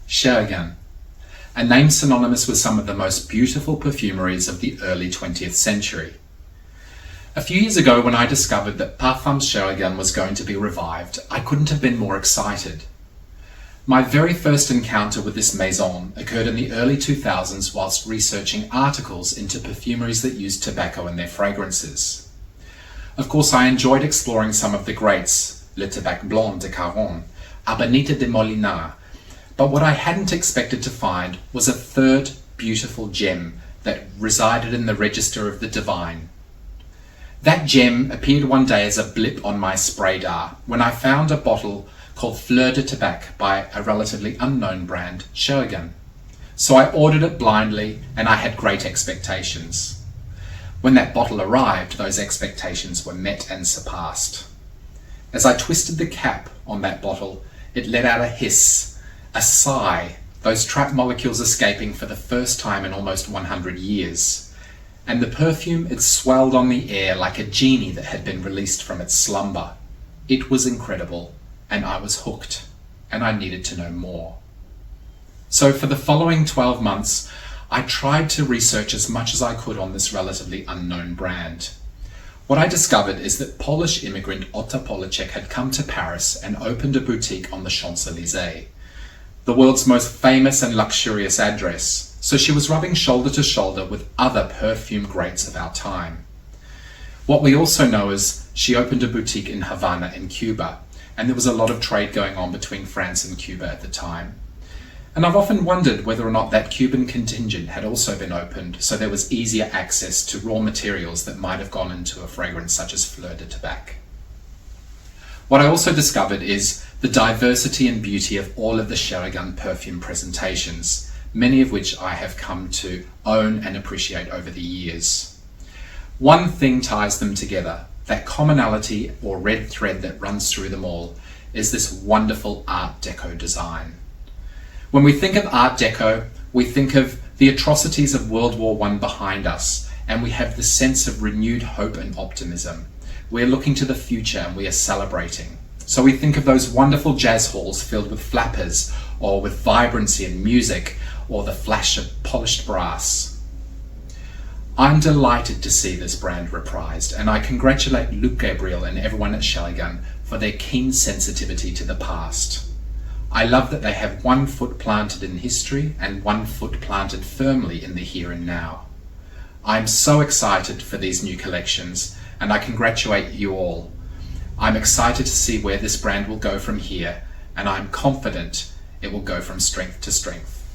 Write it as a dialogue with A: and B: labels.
A: CHERIGAN, a name synonymous with some of the most beautiful perfumeries of the early 20th century. A few years ago, when I discovered that Parfums CHERIGAN was going to be revived, I couldn't have been more excited. My very first encounter with this maison occurred in the early 2000s whilst researching articles into perfumeries that used tobacco in their fragrances. Of course, I enjoyed exploring some of the greats, Le Tabac Blanc de Caron, Amanita de Molinar, but what I hadn't expected to find was a third beautiful gem that resided in the register of the divine. That gem appeared one day as a blip on my spraydar when I found a bottle called Fleur de Tabac by a relatively unknown brand, CHERIGAN. So I ordered it blindly and I had great expectations. When that bottle arrived, those expectations were met and surpassed. As I twisted the cap on that bottle, it let out a hiss, a sigh, those trap molecules escaping for the first time in almost 100 years. And the perfume, it swelled on the air like a genie that had been released from its slumber. It was incredible, and I was hooked, and I needed to know more. So for the following 12 months, I tried to research as much as I could on this relatively unknown brand. What I discovered is that Polish immigrant Otta Polacek had come to Paris and opened a boutique on the Champs-Élysées, the world's most famous and luxurious address, so she was rubbing shoulder to shoulder with other perfume greats of our time. What we also know is she opened a boutique in Havana in Cuba, and there was a lot of trade going on between France and Cuba at the time. And I've often wondered whether or not that Cuban contingent had also been opened so there was easier access to raw materials that might have gone into a fragrance such as Fleur de Tabac. What I also discovered is the diversity and beauty of all of the CHERIGAN perfume presentations, many of which I have come to own and appreciate over the years. One thing ties them together, that commonality or red thread that runs through them all, is this wonderful Art Deco design. When we think of Art Deco, we think of the atrocities of World War I behind us, and we have the sense of renewed hope and optimism. We're looking to the future and we are celebrating. So we think of those wonderful jazz halls filled with flappers, or with vibrancy and music, or the flash of polished brass. I'm delighted to see this brand reprised, and I congratulate Luc Gabriel and everyone at CHERIGAN for their keen sensitivity to the past. I love that they have one foot planted in history and one foot planted firmly in the here and now. I'm so excited for these new collections, and I congratulate you all. I'm excited to see where this brand will go from here, and I'm confident it will go from strength to strength.